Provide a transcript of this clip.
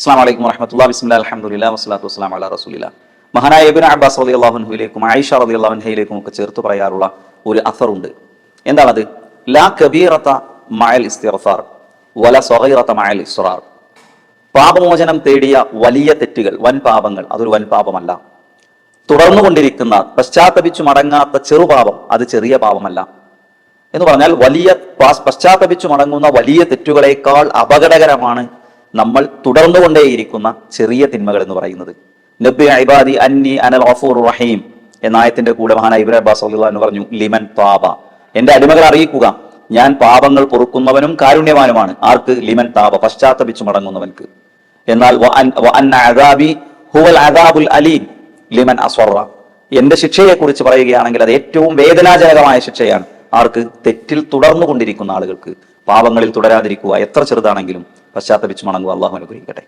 അസ്സലാമു അലൈക്കും വറഹ്മത്തുള്ളാഹി ബിസ്മില്ലാഹി അൽഹംദുലില്ലാഹി വസ്സലാത്തു വസ്സലാമു അലാ റസൂലില്ലാഹ്. മഹാനായ ഇബ്നു അബ്ബാസ് റളിയല്ലാഹു അൻഹുവിലേക്കും ആയിഷ റളിയല്ലാഹു അൻഹയിലേക്കും ഒക്കെ ചേർത്ത് പറയാറുള്ള ഒരു അസറുണ്ട്. എന്താണത്? ലാ കബീറത മഅൽ ഇസ്തിഗ്ഫാർ വല സഗീറത മഅൽ ഇസ്റാർ. പാപമോചനം തേടിയ വലിയ തെറ്റുകൾ, വൻ പാപങ്ങൾ, അതൊരു വൻ പാപമല്ല. തുടർന്നുകൊണ്ടിരിക്കുന്ന പശ്ചാത്തപിച്ചു മടങ്ങാത്ത ചെറുപാപം, അത് ചെറിയ പാപമല്ല. എന്ന് പറഞ്ഞാൽ വലിയ പശ്ചാത്തപിച്ചു മടങ്ങുന്ന വലിയ തെറ്റുകളേക്കാൾ അപകടകരമാണ് നമ്മൾ തുടർന്നുകൊണ്ടേയിരിക്കുന്ന ചെറിയ തിന്മകൾ എന്ന് പറയുന്നത്. നബ്ബി ഇബാദി അന്നി അനൽ ഗഫൂർ റഹീം എന്ന ആയത്തിന്റെ കൂടെ മഹാനായ ഇബ്നു അബ്ബാസ് റളിയല്ലാഹു അൻഹു പറഞ്ഞു, ലിമൻ താബ, എന്റെ അടിമകൾ അറിയിക്കുക, ഞാൻ പാപങ്ങൾ പൊറുക്കുന്നവനും കാരുണ്യവാനുമാണ്. ആർക്ക്? ലിമൻ താബ, പശ്ചാത്തപിച്ചു മടങ്ങുന്നവൻക്ക്. എന്നാൽ അദാബി ഹുവൽ അദാബുൽ അലീം ലിമൻ അസ്വറ, എന്റെ ശിക്ഷയെ കുറിച്ച് പറയുകയാണെങ്കിൽ അത് ഏറ്റവും വേദനാജനകമായ ശിക്ഷയാണ്. ആർക്ക്? തെറ്റിൽ തുടർന്നു കൊണ്ടിരിക്കുന്ന ആളുകൾക്ക്. പാപങ്ങളിൽ തുടരാതിരിക്കുക, എത്ര ചെറുതാണെങ്കിലും പശ്ചാത്തപിച്ചു മടങ്ങുക. അല്ലാഹു അനുഗ്രഹിക്കട്ടെ.